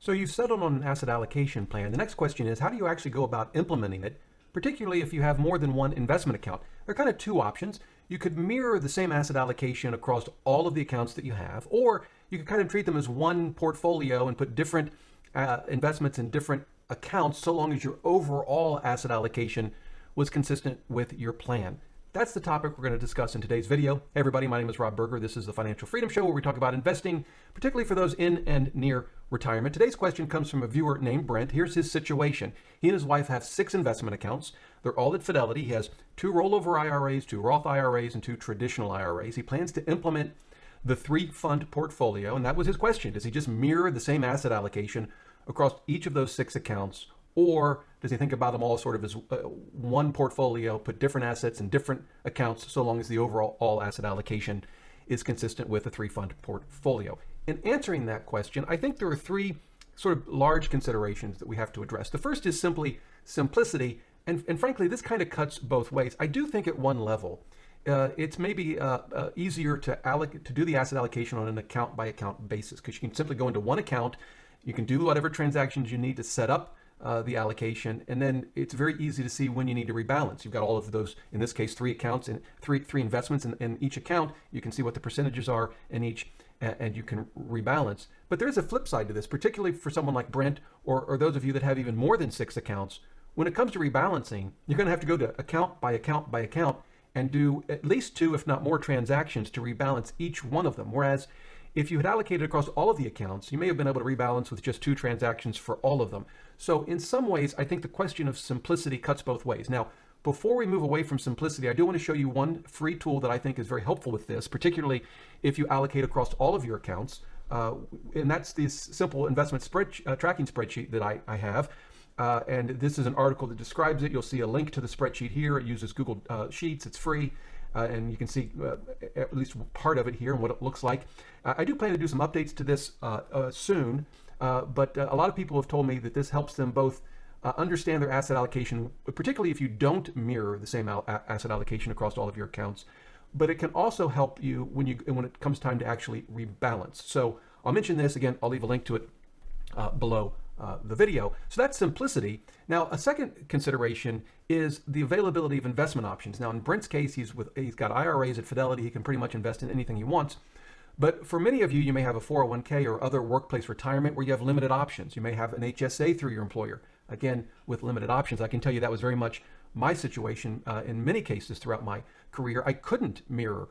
So you've settled on an asset allocation plan. The next question is, how do you actually go about implementing it, particularly if you have more than one investment account? There are kind of two options. You could mirror the same asset allocation across all of the accounts that you have, or you could kind of treat them as one portfolio and put different investments in different accounts so long as your overall asset allocation was consistent with your plan. That's the topic we're going to discuss in today's video. Hey everybody, my name is Rob Berger. This is the Financial Freedom Show where we talk about investing, particularly for those in and near retirement. Today's question comes from a viewer named Brent. Here's his situation. He and his wife have 6 investment accounts. They're all at Fidelity. He has 2 rollover IRAs, 2 Roth IRAs, and 2 traditional IRAs. He plans to implement the 3-fund portfolio, and that was his question. Does he just mirror the same asset allocation across each of those 6 accounts, or does he think about them all sort of as one portfolio, put different assets in different accounts so long as the overall asset allocation is consistent with the 3-fund portfolio? In answering that question, I think there are 3 sort of large considerations that we have to address. The first is simply simplicity, and frankly, this kind of cuts both ways. I do think at one level, it's maybe easier to do the asset allocation on an account-by-account basis, because you can simply go into one account, you can do whatever transactions you need to set up the allocation, and then it's very easy to see when you need to rebalance. You've got all of those, in this case, 3 accounts and three investments in each account. You can see what the percentages are in each, and you can rebalance. But there is a flip side to this, particularly for someone like Brent or those of you that have even more than 6 accounts. When it comes to rebalancing, you're going to have to go to account by account by account and do at least 2, if not more, transactions to rebalance each one of them. Whereas if you had allocated across all of the accounts, you may have been able to rebalance with just 2 transactions for all of them. So in some ways, I think the question of simplicity cuts both ways. Now, before we move away from simplicity, I do want to show you one free tool that I think is very helpful with this, particularly if you allocate across all of your accounts. And that's this simple investment tracking spreadsheet that I have. And this is an article that describes it. You'll see a link to the spreadsheet here. It uses Google Sheets. It's free. And you can see at least part of it here and what it looks like. I do plan to do some updates to this soon, but a lot of people have told me that this helps them both understand their asset allocation, particularly if you don't mirror the same asset allocation across all of your accounts, but it can also help you when it comes time to actually rebalance. So I'll mention this again. I'll leave a link to it below the video. So that's simplicity. Now, a second consideration is the availability of investment options. Now, in Brent's case, he's got IRAs at Fidelity. He can pretty much invest in anything he wants. But for many of you, you may have a 401k or other workplace retirement where you have limited options. You may have an HSA through your employer. Again, with limited options. I can tell you that was very much my situation in many cases throughout my career. I couldn't mirror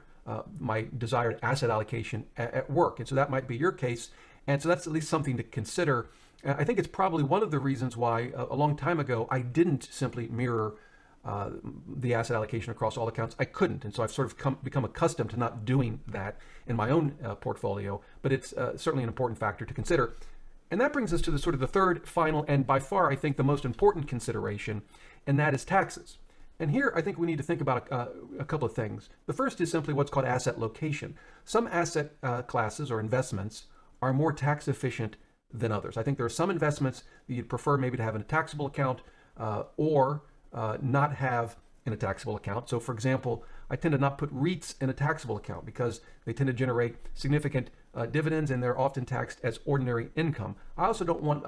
my desired asset allocation at work. And so that might be your case. And so that's at least something to consider. I think it's probably one of the reasons why a long time ago I didn't simply mirror the asset allocation across all accounts. I couldn't, and so I've sort of become accustomed to not doing that in my own portfolio, but it's certainly an important factor to consider. And that brings us to the third, final, and by far I think the most important consideration, and that is taxes. And here I think we need to think about a couple of things. The first is simply what's called asset location. Some asset classes or investments are more tax efficient than others. I think there are some investments that you'd prefer maybe to have in a taxable account or not have in a taxable account. So for example, I tend to not put REITs in a taxable account because they tend to generate significant dividends and they're often taxed as ordinary income. I also don't want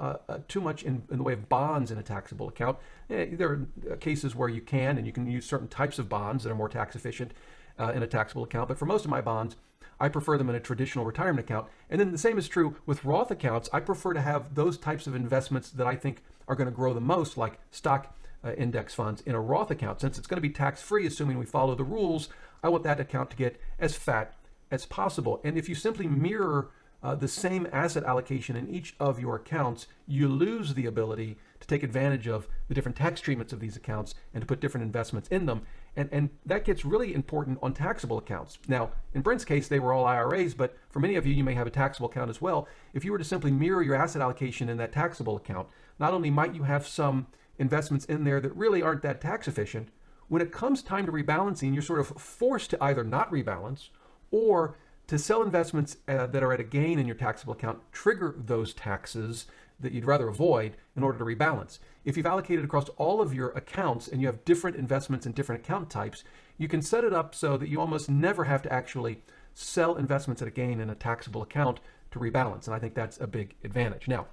too much in the way of bonds in a taxable account. There are cases where you can use certain types of bonds that are more tax efficient in a taxable account, but for most of my bonds, I prefer them in a traditional retirement account. And then the same is true with Roth accounts. I prefer to have those types of investments that I think are going to grow the most, like stock index funds, in a Roth account. Since it's going to be tax-free, assuming we follow the rules, I want that account to get as fat as possible. And if you simply mirror the same asset allocation in each of your accounts, you lose the ability to take advantage of the different tax treatments of these accounts and to put different investments in them. And that gets really important on taxable accounts. Now, in Brent's case, they were all IRAs, but for many of you, you may have a taxable account as well. If you were to simply mirror your asset allocation in that taxable account, not only might you have some investments in there that really aren't that tax efficient, when it comes time to rebalancing, you're sort of forced to either not rebalance or to sell investments that are at a gain in your taxable account, trigger those taxes that you'd rather avoid in order to rebalance. If you've allocated across all of your accounts and you have different investments in different account types, you can set it up so that you almost never have to actually sell investments at a gain in a taxable account to rebalance. And I think that's a big advantage. Now,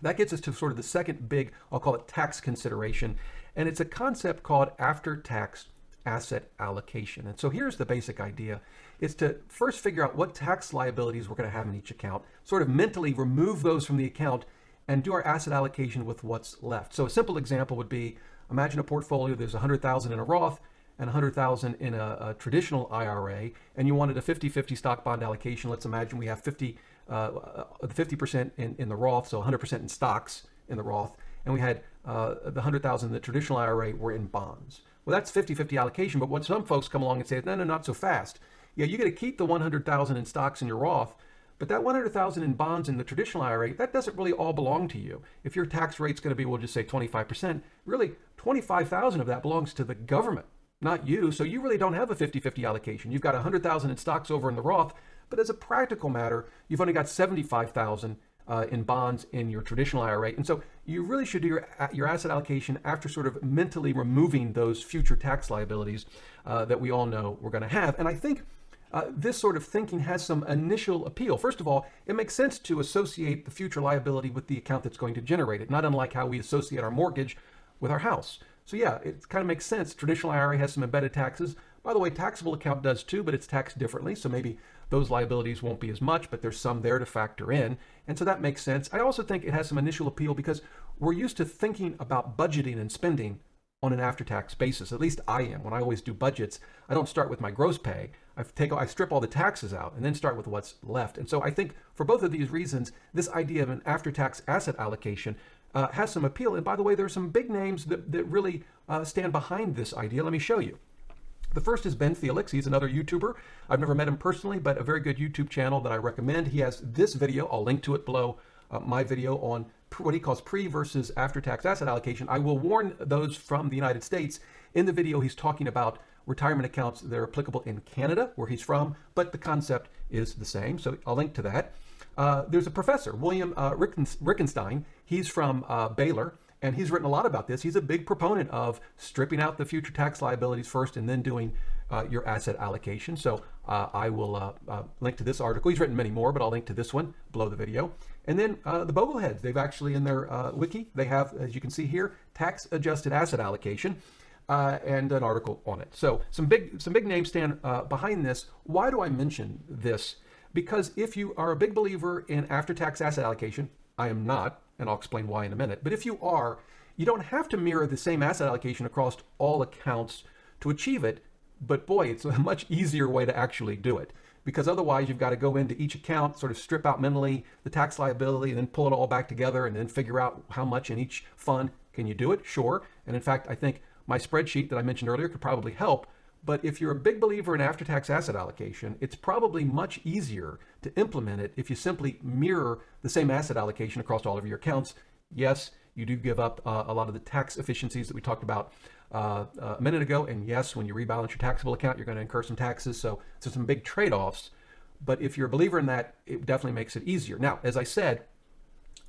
That gets us to sort of the second big, I'll call it tax consideration, and it's a concept called after-tax asset allocation. And so here's the basic idea. It's to first figure out what tax liabilities we're going to have in each account, sort of mentally remove those from the account and do our asset allocation with what's left. So a simple example would be, imagine a portfolio, there's 100,000 in a Roth and 100,000 in a traditional IRA, and you wanted a 50-50 stock bond allocation. Let's imagine we have 50% in the Roth, so 100% in stocks in the Roth, and we had the 100,000 in the traditional IRA were in bonds. Well, that's 50-50 allocation, but when some folks come along and say, no, not so fast. Yeah, you got to keep the 100,000 in stocks in your Roth, but that 100,000 in bonds in the traditional IRA, that doesn't really all belong to you. If your tax rate's going to be, we'll just say 25%, really 25,000 of that belongs to the government, not you. So you really don't have a 50-50 allocation. You've got 100,000 in stocks over in the Roth, but as a practical matter, you've only got 75,000 in bonds in your traditional IRA. And so you really should do your asset allocation after sort of mentally removing those future tax liabilities that we all know we're going to have. And I think this sort of thinking has some initial appeal. First of all, it makes sense to associate the future liability with the account that's going to generate it, not unlike how we associate our mortgage with our house. So yeah, it kind of makes sense. Traditional IRA has some embedded taxes. By the way, taxable account does too, but it's taxed differently. So maybe those liabilities won't be as much, but there's some there to factor in. And so that makes sense. I also think it has some initial appeal because we're used to thinking about budgeting and spending on an after-tax basis. At least I am. When I always do budgets, I don't start with my gross pay. I strip all the taxes out and then start with what's left. And so I think for both of these reasons, this idea of an after-tax asset allocation has some appeal. And by the way, there are some big names that really stand behind this idea. Let me show you. The first is Ben Felix. He's another YouTuber. I've never met him personally, but a very good YouTube channel that I recommend. He has this video. I'll link to it below my video on what he calls pre versus after-tax asset allocation. I will warn those from the United States. In the video, he's talking about retirement accounts that are applicable in Canada, where he's from, but the concept is the same. So I'll link to that. There's a professor, William Rickenstein. He's from Baylor, and he's written a lot about this. He's a big proponent of stripping out the future tax liabilities first and then doing your asset allocation. So I will link to this article. He's written many more, but I'll link to this one below the video. And then the Bogleheads, they've actually in their wiki, they have, as you can see here, tax adjusted asset allocation. And an article on it. So some big names stand behind this. Why do I mention this? Because if you are a big believer in after-tax asset allocation, I am not, and I'll explain why in a minute. But if you are, you don't have to mirror the same asset allocation across all accounts to achieve it. But boy, it's a much easier way to actually do it. Because otherwise you've got to go into each account, sort of strip out mentally the tax liability and then pull it all back together and then figure out how much in each fund. Can you do it? Sure. And in fact, I think my spreadsheet that I mentioned earlier could probably help. But if you're a big believer in after-tax asset allocation, it's probably much easier to implement it if you simply mirror the same asset allocation across all of your accounts. Yes, you do give up a lot of the tax efficiencies that we talked about a minute ago. And yes, when you rebalance your taxable account, you're going to incur some taxes. So some big trade-offs. But if you're a believer in that, it definitely makes it easier. Now, as I said,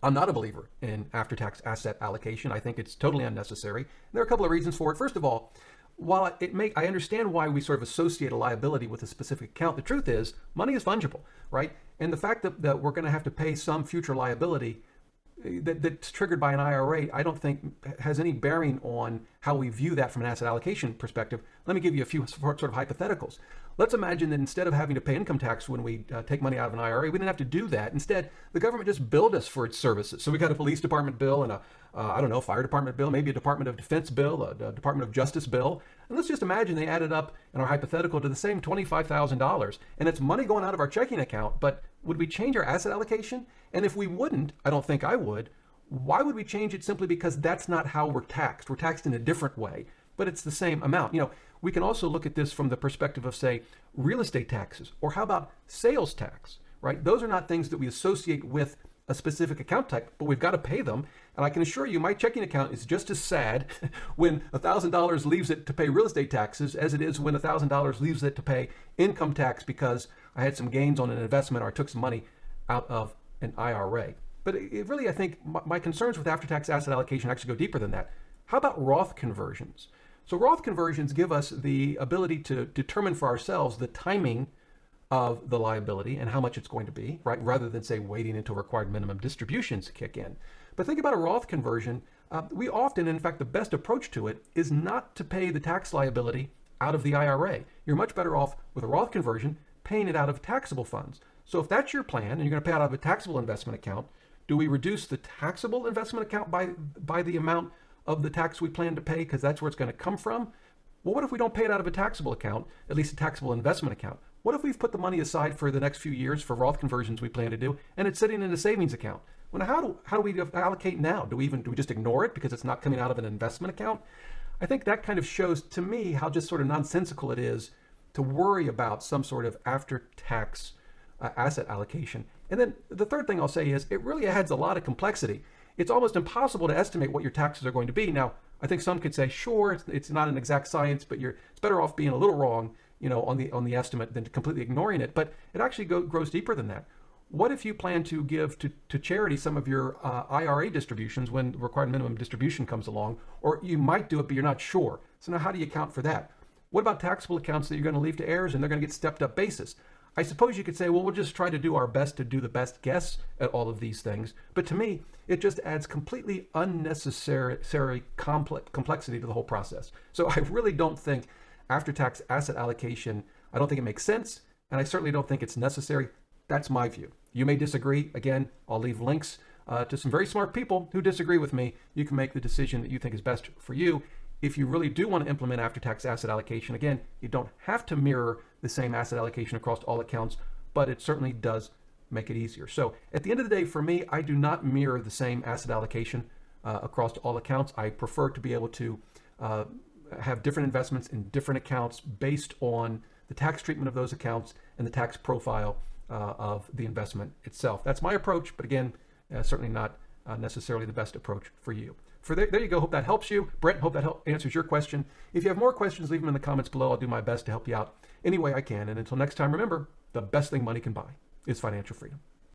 I'm not a believer in after-tax asset allocation. I think it's totally unnecessary. And there are a couple of reasons for it. First of all, while I understand why we sort of associate a liability with a specific account, the truth is money is fungible, right? And the fact that we're going to have to pay some future liability that's triggered by an IRA, I don't think has any bearing on how we view that from an asset allocation perspective. Let me give you a few sort of hypotheticals. Let's imagine that instead of having to pay income tax when we take money out of an IRA, we didn't have to do that. Instead, the government just billed us for its services. So we got a police department bill and a fire department bill, maybe a Department of Defense bill, a Department of Justice bill. And let's just imagine they added up in our hypothetical to the same $25,000. And it's money going out of our checking account, but would we change our asset allocation? And if we wouldn't, I don't think I would, why would we change it? Simply because that's not how we're taxed. We're taxed in a different way, but it's the same amount. You know, we can also look at this from the perspective of, say, real estate taxes, or how about sales tax, right? Those are not things that we associate with a specific account type, but we've got to pay them. And I can assure you my checking account is just as sad when $1,000 leaves it to pay real estate taxes as it is when $1,000 leaves it to pay income tax because I had some gains on an investment or I took some money out of an IRA. But it really, I think my concerns with after-tax asset allocation actually go deeper than that. How about Roth conversions? So Roth conversions give us the ability to determine for ourselves the timing of the liability and how much it's going to be, right? Rather than say waiting until required minimum distributions kick in. But think about a Roth conversion. We often, in fact, the best approach to it is not to pay the tax liability out of the IRA. You're much better off with a Roth conversion paying it out of taxable funds. So if that's your plan and you're going to pay it out of a taxable investment account, do we reduce the taxable investment account by the amount of the tax we plan to pay because that's where it's going to come from? Well, what if we don't pay it out of a taxable account, at least a taxable investment account? What if we've put the money aside for the next few years for Roth conversions we plan to do, and it's sitting in a savings account? Well, how do we allocate now? Do we just ignore it because it's not coming out of an investment account? I think that kind of shows to me how just sort of nonsensical it is to worry about some sort of after-tax asset allocation. And then the third thing I'll say is it really adds a lot of complexity. It's almost impossible to estimate what your taxes are going to be. Now, I think some could say, sure, it's not an exact science, but it's better off being a little wrong, on the estimate than completely ignoring it. But it actually grows deeper than that. What if you plan to give to charity some of your IRA distributions when the required minimum distribution comes along, or you might do it, but you're not sure? So now how do you account for that? What about taxable accounts that you're going to leave to heirs and they're going to get stepped up basis? I suppose you could say, well, we'll just try to do our best to do the best guess at all of these things. But to me, it just adds completely unnecessary complexity to the whole process. So I really don't think after-tax asset allocation, I don't think it makes sense, and I certainly don't think it's necessary. That's my view. You may disagree. Again, I'll leave links to some very smart people who disagree with me. You can make the decision that you think is best for you. If you really do want to implement after-tax asset allocation, again, you don't have to mirror the same asset allocation across all accounts, but it certainly does make it easier. So at the end of the day, for me, I do not mirror the same asset allocation across all accounts. I prefer to be able to have different investments in different accounts based on the tax treatment of those accounts and the tax profile of the investment itself. That's my approach, but again, certainly not necessarily the best approach for you. There you go. Hope that helps you. Brent, hope that answers your question. If you have more questions, leave them in the comments below. I'll do my best to help you out any way I can. And until next time, remember, the best thing money can buy is financial freedom.